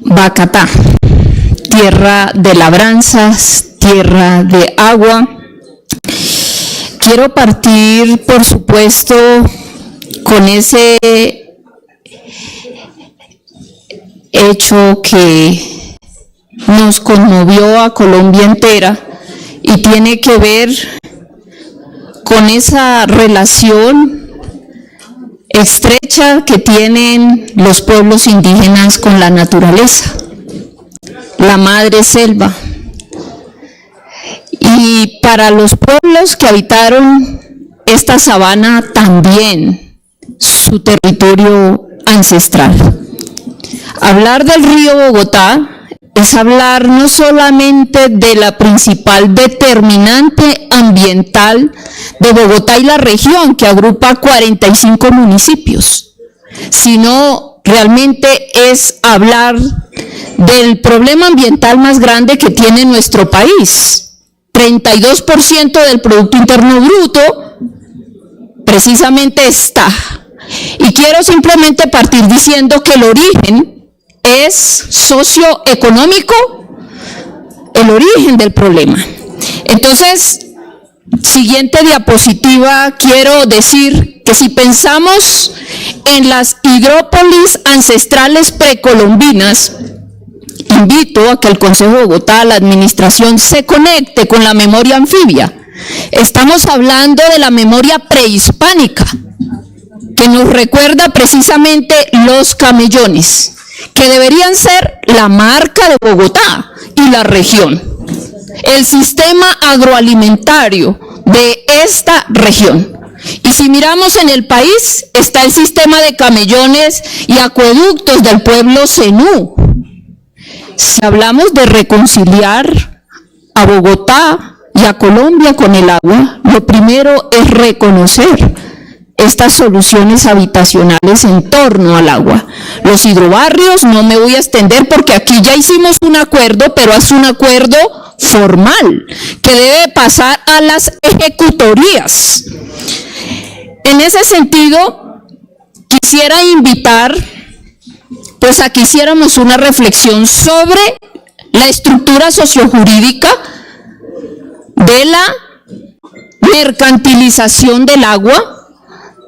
Bacatá, tierra de labranzas, tierra de agua. Quiero partir, por supuesto, con ese hecho que nos conmovió a Colombia entera y tiene que ver con esa relación estrecha que tienen los pueblos indígenas con la naturaleza, la madre selva. Y para los pueblos que habitaron esta sabana también su territorio ancestral. Hablar del río Bogotá es hablar no solamente de la principal determinante ambiental de Bogotá y la región, que agrupa 45 municipios, sino realmente es hablar del problema ambiental más grande que tiene nuestro país. 32% del Producto Interno Bruto precisamente está. Y quiero simplemente partir diciendo que el origen es socioeconómico, el origen del problema. Entonces, siguiente diapositiva, quiero decir que si pensamos en las hidrópolis ancestrales precolombinas, invito a que el Consejo de Bogotá, la administración, se conecte con la memoria anfibia. Estamos hablando de la memoria prehispánica, que nos recuerda precisamente los camellones, que deberían ser la marca de Bogotá y la región, el sistema agroalimentario de esta región. Y si miramos en el país, está el sistema de camellones y acueductos del pueblo zenú. Si hablamos de reconciliar a Bogotá y a Colombia con el agua, lo primero es reconocer estas soluciones habitacionales en torno al agua. Los hidrobarrios, no me voy a extender porque aquí ya hicimos un acuerdo, pero es un acuerdo formal que debe pasar a las ejecutorías. En ese sentido, quisiera invitar pues a que hiciéramos una reflexión sobre la estructura sociojurídica de la mercantilización del agua,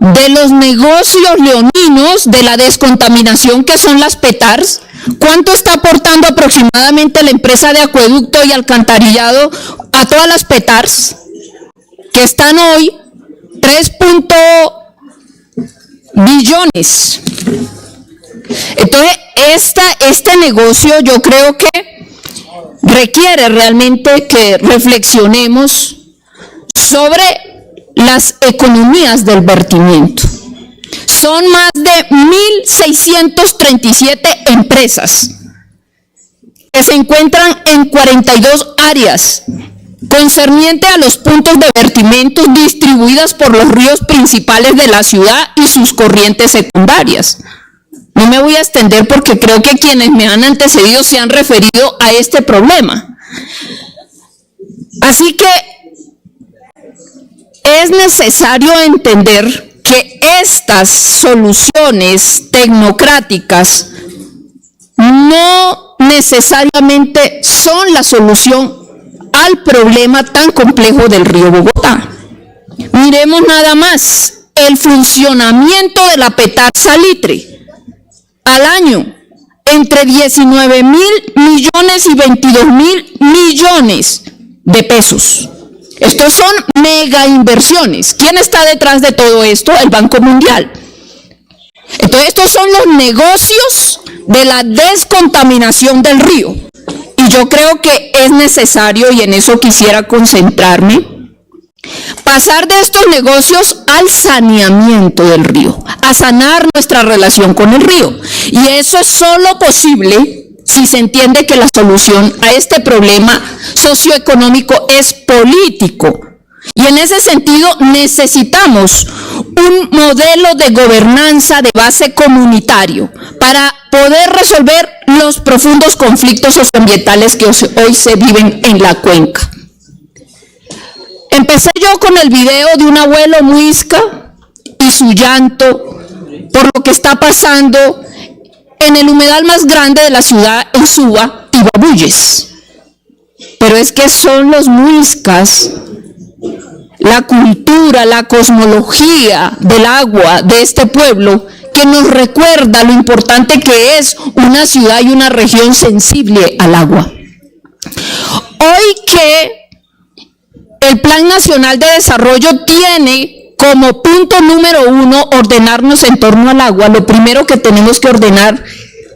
de los negocios leoninos, de la descontaminación que son las PETARs. ¿Cuánto está aportando aproximadamente la empresa de acueducto y alcantarillado a todas las PETARs? Que están hoy 3 billones. Entonces, este negocio yo creo que requiere realmente que reflexionemos sobre las economías del vertimiento. Son más de 1.637 empresas que se encuentran en 42 áreas concerniente a los puntos de vertimiento distribuidas por los ríos principales de la ciudad y sus corrientes secundarias. No me voy a extender porque creo que quienes me han antecedido se han referido a este problema. Así que es necesario entender que estas soluciones tecnocráticas no necesariamente son la solución al problema tan complejo del río Bogotá. Miremos nada más el funcionamiento de la PETAR Salitre. Al año, entre 19.000 millones y 22.000 millones de pesos. Estos son mega inversiones. ¿Quién está detrás de todo esto? El Banco Mundial. Entonces, estos son los negocios de la descontaminación del río. Y yo creo que es necesario, y en eso quisiera concentrarme, pasar de estos negocios al saneamiento del río, a sanar nuestra relación con el río. Y eso es solo posible si se entiende que la solución a este problema socioeconómico es político. Y en ese sentido necesitamos un modelo de gobernanza de base comunitario para poder resolver los profundos conflictos socioambientales que hoy se viven en la cuenca. Empecé yo con el video de un abuelo muisca y su llanto por lo que está pasando en el humedal más grande de la ciudad, en Suba y Guabuyes. Pero es que son los muiscas, la cultura, la cosmología del agua de este pueblo, que nos recuerda lo importante que es una ciudad y una región sensible al agua. Hoy que el Plan Nacional de Desarrollo tiene como punto número 1 ordenarnos en torno al agua, lo primero que tenemos que ordenar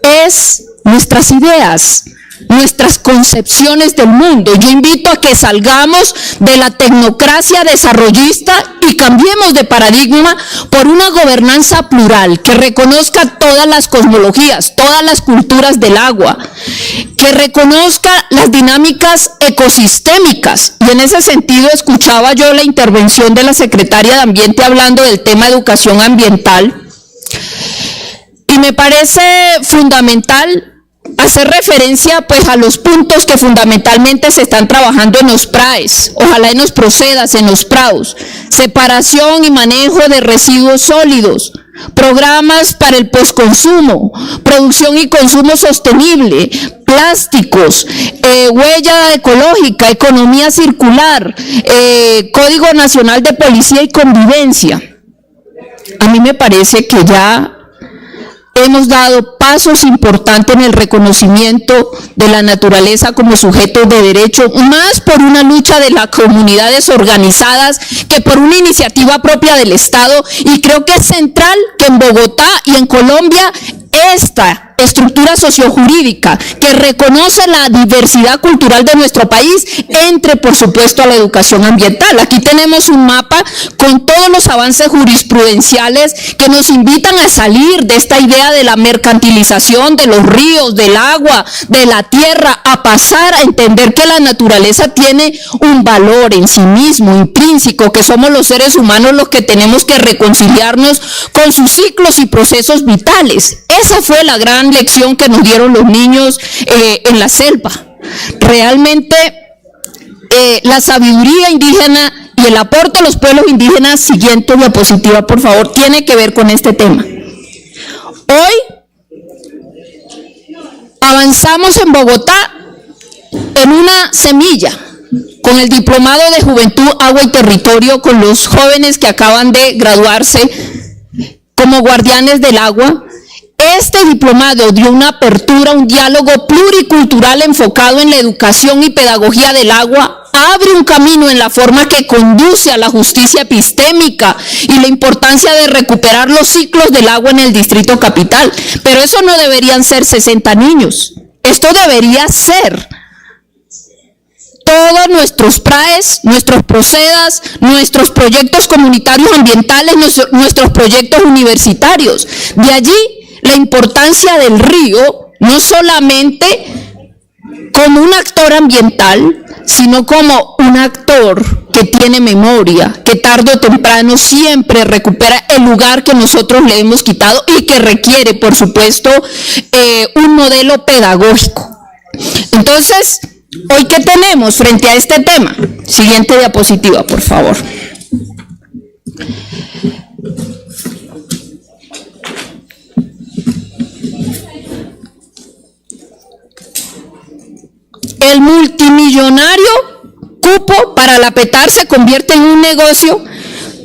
es nuestras ideas, nuestras concepciones del mundo. Yo invito a que salgamos de la tecnocracia desarrollista y cambiemos de paradigma por una gobernanza plural que reconozca todas las cosmologías, todas las culturas del agua, que reconozca las dinámicas ecosistémicas. Y en ese sentido escuchaba yo la intervención de la secretaria de Ambiente hablando del tema de educación ambiental, y me parece fundamental hacer referencia pues a los puntos que fundamentalmente se están trabajando en los PRAES, ojalá en los procedas, en los PRAUS, separación y manejo de residuos sólidos, programas para el postconsumo, producción y consumo sostenible, plásticos, huella ecológica, economía circular, Código Nacional de Policía y Convivencia. A mí me parece que ya hemos dado pasos importantes en el reconocimiento de la naturaleza como sujetos de derecho, más por una lucha de las comunidades organizadas que por una iniciativa propia del Estado, y creo que es central que en Bogotá y en Colombia esta estructura sociojurídica que reconoce la diversidad cultural de nuestro país entre, por supuesto, a la educación ambiental. Aquí tenemos un mapa con todos los avances jurisprudenciales que nos invitan a salir de esta idea de la mercantilización de los ríos, del agua, de la tierra, a pasar a entender que la naturaleza tiene un valor en sí mismo, intrínseco, que somos los seres humanos los que tenemos que reconciliarnos con sus ciclos y procesos vitales. Esa fue la gran lección que nos dieron los niños en la selva. Realmente la sabiduría indígena y el aporte de los pueblos indígenas, siguiente diapositiva por favor, tiene que ver con este tema. Hoy avanzamos en Bogotá en una semilla, con el diplomado de Juventud, Agua y Territorio, con los jóvenes que acaban de graduarse como guardianes del agua. Este diplomado dio una apertura, un diálogo pluricultural enfocado en la educación y pedagogía del agua, abre un camino en la forma que conduce a la justicia epistémica y la importancia de recuperar los ciclos del agua en el Distrito Capital. Pero eso no deberían ser 60 niños, esto debería ser todos nuestros PRAES, nuestros procedas, nuestros proyectos comunitarios ambientales, nuestros proyectos universitarios. De allí la importancia del río, no solamente como un actor ambiental, sino como un actor que tiene memoria, que tarde o temprano siempre recupera el lugar que nosotros le hemos quitado y que requiere, por supuesto, un modelo pedagógico. Entonces, ¿hoy qué tenemos frente a este tema? Siguiente diapositiva, por favor. El multimillonario cupo para la PETAR se convierte en un negocio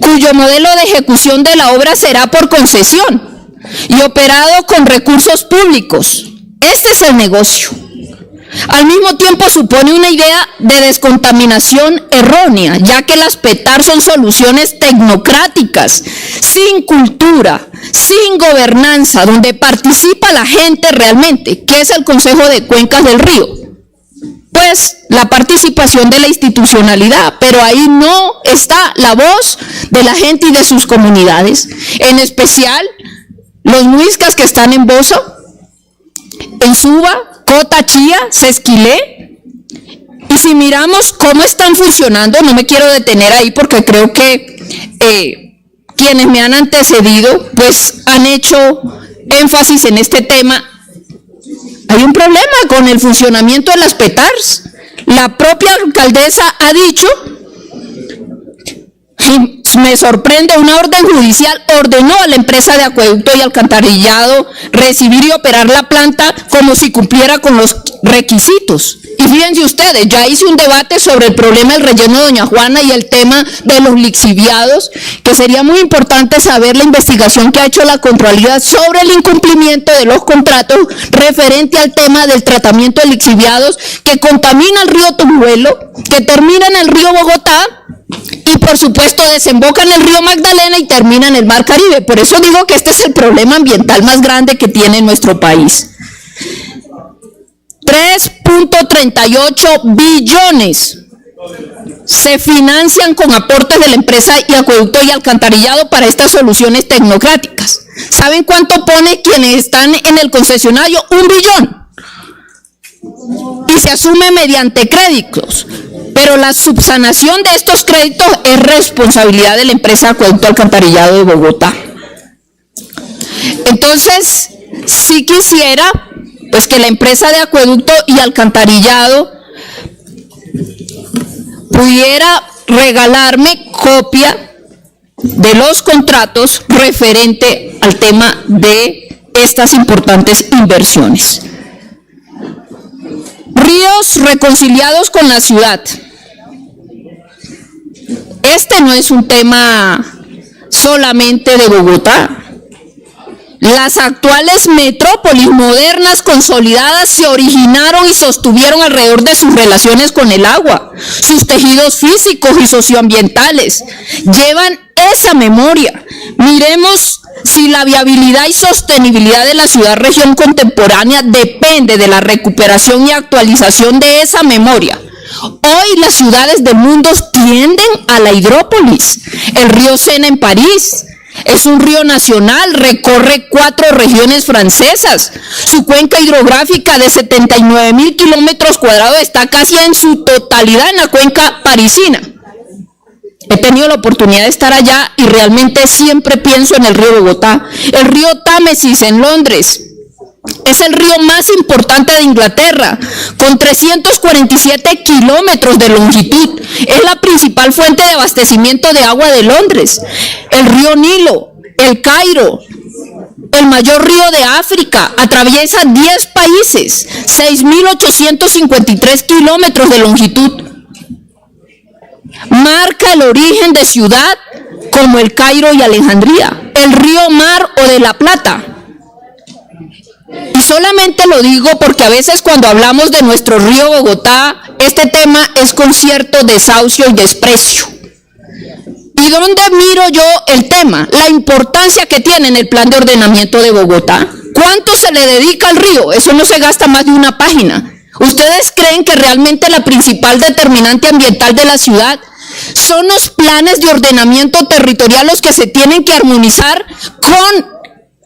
cuyo modelo de ejecución de la obra será por concesión y operado con recursos públicos. Este es el negocio. Al mismo tiempo supone una idea de descontaminación errónea, ya que las PETAR son soluciones tecnocráticas, sin cultura, sin gobernanza, donde participa la gente realmente, que es el Consejo de Cuencas del Río. Pues la participación de la institucionalidad, pero ahí no está la voz de la gente y de sus comunidades, en especial los muiscas que están en Bosa, en Suba, Cota, Chía, Sesquilé. Y si miramos cómo están funcionando, no me quiero detener ahí porque creo que quienes me han antecedido pues han hecho énfasis en este tema. Hay un problema con el funcionamiento de las PETARs. La propia alcaldesa ha dicho, me sorprende, una orden judicial ordenó a la empresa de acueducto y alcantarillado recibir y operar la planta como si cumpliera con los requisitos. Y fíjense ustedes, ya hice un debate sobre el problema del relleno de Doña Juana y el tema de los lixiviados, que sería muy importante saber la investigación que ha hecho la Contraloría sobre el incumplimiento de los contratos referente al tema del tratamiento de lixiviados que contamina el río Tumuelo, que termina en el río Bogotá y por supuesto desemboca en el río Magdalena y termina en el Mar Caribe. Por eso digo que este es el problema ambiental más grande que tiene nuestro país. 3.38 billones se financian con aportes de la empresa y acueducto y alcantarillado para estas soluciones tecnocráticas. ¿Saben cuánto pone quienes están en el concesionario? 1 billón. Y se asume mediante créditos. Pero la subsanación de estos créditos es responsabilidad de la empresa Acueducto Alcantarillado de Bogotá. Entonces, sí quisiera pues que la empresa de acueducto y alcantarillado pudiera regalarme copia de los contratos referente al tema de estas importantes inversiones. Ríos reconciliados con la ciudad. Este no es un tema solamente de Bogotá. Las actuales metrópolis modernas consolidadas se originaron y sostuvieron alrededor de sus relaciones con el agua. Sus tejidos físicos y socioambientales llevan esa memoria. Miremos si la viabilidad y sostenibilidad de la ciudad-región contemporánea depende de la recuperación y actualización de esa memoria. Hoy las ciudades del mundo tienden a la hidrópolis. El río Sena en París es un río nacional, recorre 4 regiones francesas. Su cuenca hidrográfica de 79.000 kilómetros cuadrados está casi en su totalidad en la cuenca parisina. He tenido la oportunidad de estar allá y realmente siempre pienso en el río Bogotá. El río Támesis en Londres es el río más importante de Inglaterra, con 347 kilómetros de longitud. Es la principal fuente de abastecimiento de agua de Londres. El río Nilo, el Cairo, el mayor río de África, atraviesa 10 países, 6.853 kilómetros de longitud. Marca el origen de ciudad como el Cairo y Alejandría, el río Mar o de la Plata. Y solamente lo digo porque a veces cuando hablamos de nuestro río Bogotá, este tema es con cierto desahucio y desprecio. ¿Y dónde miro yo el tema? La importancia que tiene en el plan de ordenamiento de Bogotá. ¿Cuánto se le dedica al río? Eso no se gasta más de una página. ¿Ustedes creen que realmente la principal determinante ambiental de la ciudad son los planes de ordenamiento territorial los que se tienen que armonizar con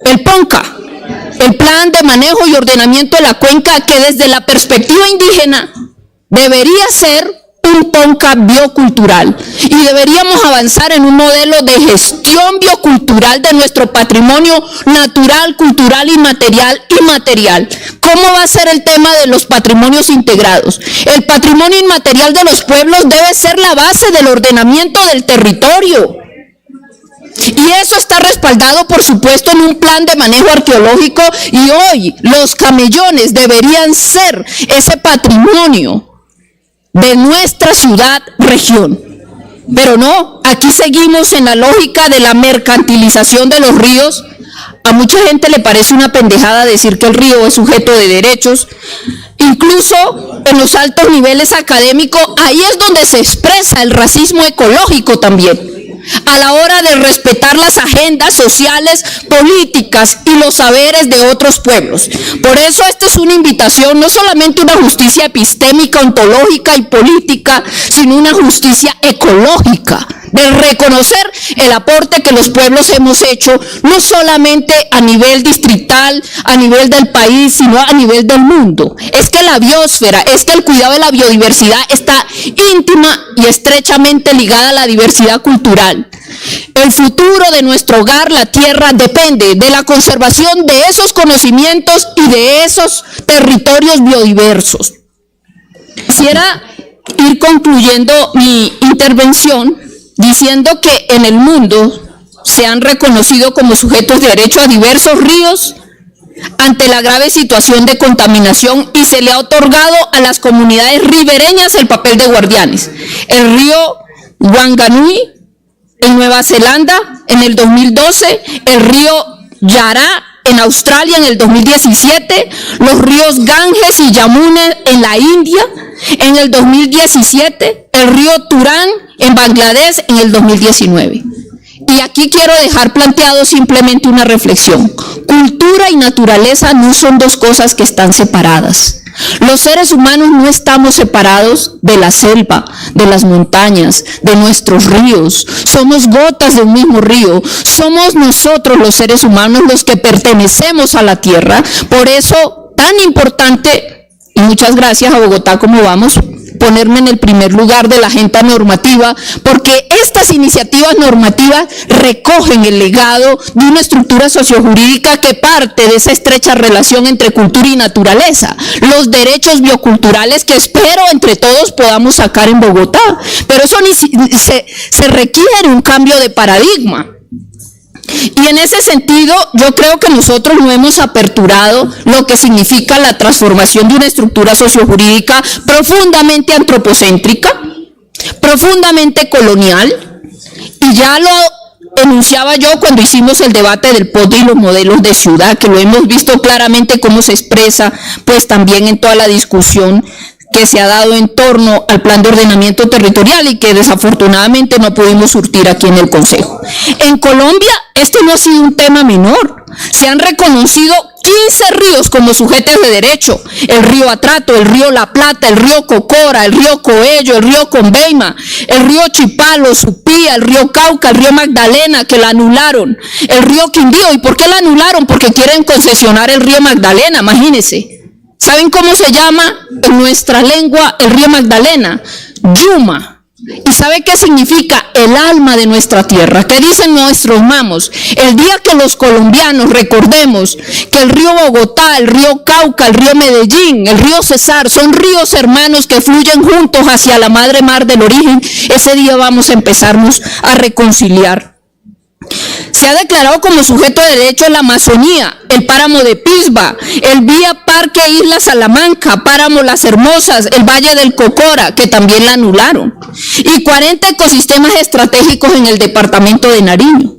el PONCA? El plan de manejo y ordenamiento de la cuenca, que desde la perspectiva indígena debería ser un PONCA biocultural, y deberíamos avanzar en un modelo de gestión biocultural de nuestro patrimonio natural, cultural, inmaterial y material. ¿Cómo va a ser el tema de los patrimonios integrados? El patrimonio inmaterial de los pueblos debe ser la base del ordenamiento del territorio. Y eso está respaldado, por supuesto, en un plan de manejo arqueológico, y hoy los camellones deberían ser ese patrimonio de nuestra ciudad-región. Pero no, aquí seguimos en la lógica de la mercantilización de los ríos. A mucha gente le parece una pendejada decir que el río es sujeto de derechos. Incluso en los altos niveles académicos, ahí es donde se expresa el racismo ecológico también, a la hora de respetar las agendas sociales, políticas y los saberes de otros pueblos. Por eso esta es una invitación, no solamente una justicia epistémica, ontológica y política, sino una justicia ecológica, de reconocer el aporte que los pueblos hemos hecho, no solamente a nivel distrital, a nivel del país, sino a nivel del mundo. Es que la biosfera, es que el cuidado de la biodiversidad está íntima y estrechamente ligada a la diversidad cultural. El futuro de nuestro hogar, la tierra, depende de la conservación de esos conocimientos y de esos territorios biodiversos. Quisiera ir concluyendo mi intervención diciendo que en el mundo se han reconocido como sujetos de derecho a diversos ríos ante la grave situación de contaminación y se le ha otorgado a las comunidades ribereñas el papel de guardianes. El río Wanganui en Nueva Zelanda en el 2012, el río Yarra en Australia en el 2017, los ríos Ganges y Yamuna en la India en el 2017, el río Turán en Bangladesh en el 2019. Y aquí quiero dejar planteado simplemente una reflexión. Cultura y naturaleza no son dos cosas que están separadas. Los seres humanos no estamos separados de la selva, de las montañas, de nuestros ríos. Somos gotas de un mismo río. Somos nosotros los seres humanos los que pertenecemos a la tierra. Por eso, tan importante, y muchas gracias a Bogotá, ¿cómo vamos?, ponerme en el primer lugar de la agenda normativa, porque estas iniciativas normativas recogen el legado de una estructura sociojurídica que parte de esa estrecha relación entre cultura y naturaleza, los derechos bioculturales que espero entre todos podamos sacar en Bogotá, pero eso se requiere un cambio de paradigma. Y en ese sentido, yo creo que nosotros no hemos aperturado lo que significa la transformación de una estructura sociojurídica profundamente antropocéntrica, profundamente colonial, y ya lo enunciaba yo cuando hicimos el debate del POD y los modelos de ciudad, que lo hemos visto claramente cómo se expresa, pues también en toda la discusión que se ha dado en torno al plan de ordenamiento territorial y que desafortunadamente no pudimos surtir aquí en el Consejo. En Colombia, esto no ha sido un tema menor. Se han reconocido 15 ríos como sujetos de derecho: el río Atrato, el río La Plata, el río Cocora, el río Coello, el río Conveima, el río Chipalo, Supía, el río Cauca, el río Magdalena, que la anularon, el río Quindío. ¿Y por qué la anularon? Porque quieren concesionar el río Magdalena, imagínense. ¿Saben cómo se llama en nuestra lengua el río Magdalena? Yuma. ¿Y sabe qué significa? El alma de nuestra tierra. ¿Qué dicen nuestros mamos? El día que los colombianos recordemos que el río Bogotá, el río Cauca, el río Medellín, el río Cesar son ríos hermanos que fluyen juntos hacia la madre mar del origen, ese día vamos a empezarnos a reconciliar. Se ha declarado como sujeto de derecho la Amazonía, el páramo de Pisba, el Vía Parque Isla Salamanca, páramo Las Hermosas, el Valle del Cocora, que también la anularon, y 40 ecosistemas estratégicos en el departamento de Nariño.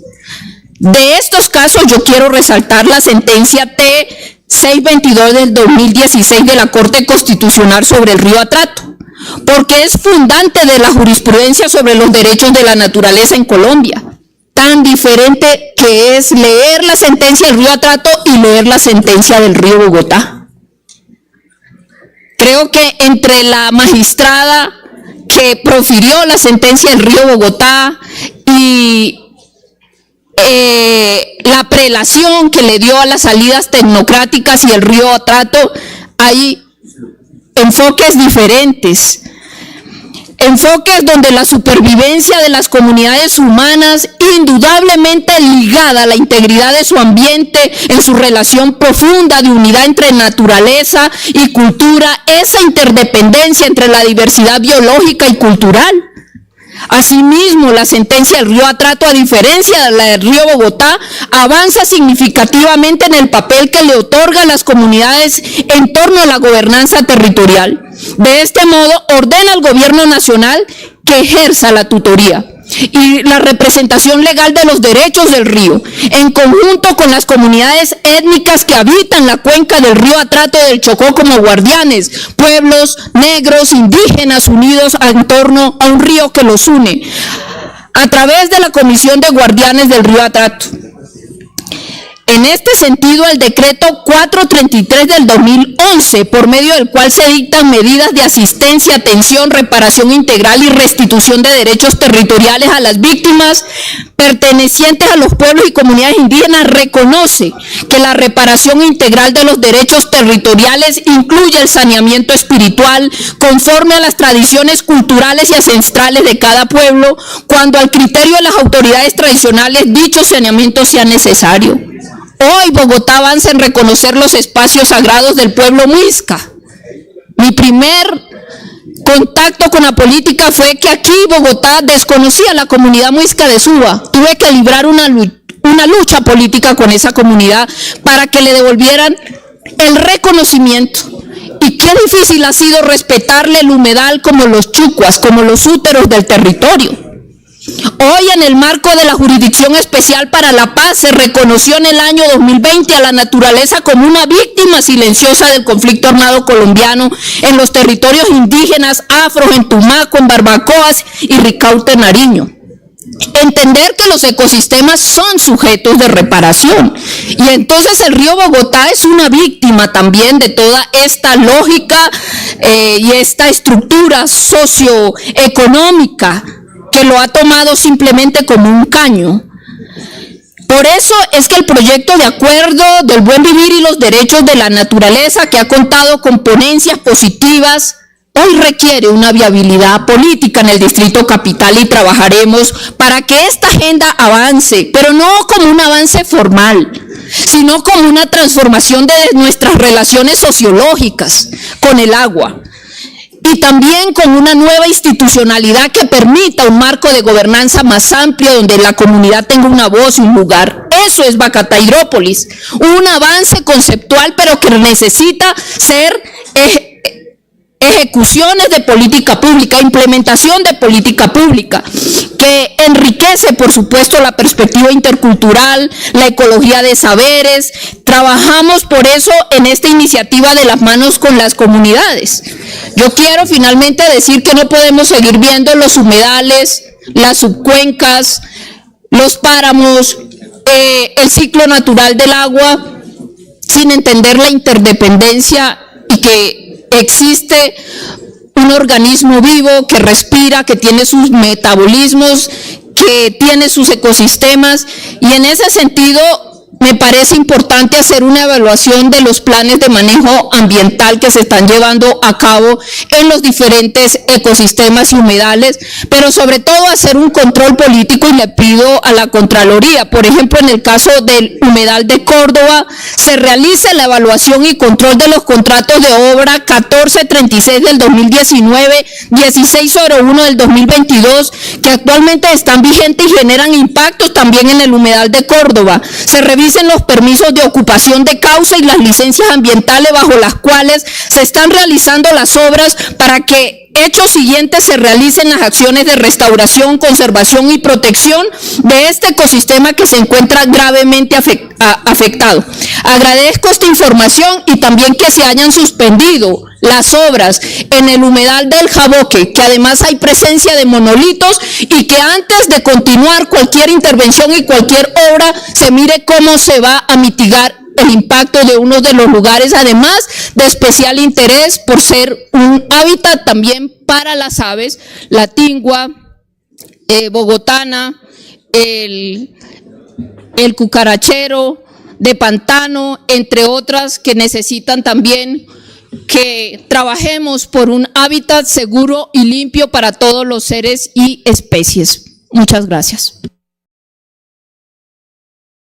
De estos casos yo quiero resaltar la sentencia T-622 del 2016 de la Corte Constitucional sobre el río Atrato, porque es fundante de la jurisprudencia sobre los derechos de la naturaleza en Colombia. Tan diferente que es leer la sentencia del río Atrato y leer la sentencia del río Bogotá. Creo que entre la magistrada que profirió la sentencia del río Bogotá y la prelación que le dio a las salidas tecnocráticas y el río Atrato, hay enfoques diferentes. Enfoques donde la supervivencia de las comunidades humanas, indudablemente ligada a la integridad de su ambiente, en su relación profunda de unidad entre naturaleza y cultura, esa interdependencia entre la diversidad biológica y cultural. Asimismo, la sentencia del río Atrato, a diferencia de la del río Bogotá, avanza significativamente en el papel que le otorga a las comunidades en torno a la gobernanza territorial. De este modo, ordena al gobierno nacional que ejerza la tutoría y la representación legal de los derechos del río, en conjunto con las comunidades étnicas que habitan la cuenca del río Atrato y del Chocó como guardianes, pueblos negros, indígenas unidos en torno a un río que los une, a través de la Comisión de Guardianes del río Atrato. En este sentido, el decreto 433 del 2011, por medio del cual se dictan medidas de asistencia, atención, reparación integral y restitución de derechos territoriales a las víctimas pertenecientes a los pueblos y comunidades indígenas, reconoce que la reparación integral de los derechos territoriales incluye el saneamiento espiritual conforme a las tradiciones culturales y ancestrales de cada pueblo, cuando al criterio de las autoridades tradicionales dicho saneamiento sea necesario. Hoy Bogotá avanza en reconocer los espacios sagrados del pueblo muisca. Mi primer contacto con la política fue que aquí Bogotá desconocía a la comunidad muisca de Suba. Tuve que librar una lucha política con esa comunidad para que le devolvieran el reconocimiento. Y qué difícil ha sido respetarle el humedal como los chucuas, como los úteros del territorio. Hoy, en el marco de la Jurisdicción Especial para la Paz, se reconoció en el año 2020 a la naturaleza como una víctima silenciosa del conflicto armado colombiano en los territorios indígenas, afros, en Tumaco, en Barbacoas y Ricaurte, Nariño. Entender que los ecosistemas son sujetos de reparación, y entonces el río Bogotá es una víctima también de toda esta lógica y esta estructura socioeconómica que lo ha tomado simplemente como un caño. Por eso es que el proyecto de acuerdo del buen vivir y los derechos de la naturaleza, que ha contado con ponencias positivas, hoy requiere una viabilidad política en el Distrito Capital, y trabajaremos para que esta agenda avance, pero no como un avance formal, sino como una transformación de nuestras relaciones sociológicas con el agua. Y también con una nueva institucionalidad que permita un marco de gobernanza más amplio, donde la comunidad tenga una voz y un lugar. Eso es Bacatairópolis, un avance conceptual, pero que necesita ser ejecuciones de política pública, implementación de política pública, que enriquece, por supuesto, la perspectiva intercultural, la ecología de saberes. Trabajamos por eso en esta iniciativa de las manos con las comunidades. Yo quiero finalmente decir que no podemos seguir viendo los humedales, las subcuencas, los páramos, el ciclo natural del agua, sin entender la interdependencia y que existe un organismo vivo que respira, que tiene sus metabolismos, que tiene sus ecosistemas, y en ese sentido me parece importante hacer una evaluación de los planes de manejo ambiental que se están llevando a cabo en los diferentes ecosistemas y humedales, pero sobre todo hacer un control político, y le pido a la Contraloría, por ejemplo, en el caso del humedal de Córdoba, se realice la evaluación y control de los contratos de obra 1436 del 2019, 1601 del 2022, que actualmente están vigentes y generan impactos también en el humedal de Córdoba. Se revisen los permisos de ocupación de causa y las licencias ambientales bajo las cuales se están realizando las obras, para que hechos siguientes se realicen las acciones de restauración, conservación y protección de este ecosistema que se encuentra gravemente afectado. Agradezco esta información, y también que se hayan suspendido las obras en el humedal del Jaboque, que además hay presencia de monolitos, y que antes de continuar cualquier intervención y cualquier obra se mire cómo se va a mitigar el impacto de uno de los lugares, además de especial interés por ser un hábitat también para las aves, la tingua bogotana, el cucarachero de pantano, entre otras, que necesitan también que trabajemos por un hábitat seguro y limpio para todos los seres y especies. Muchas gracias.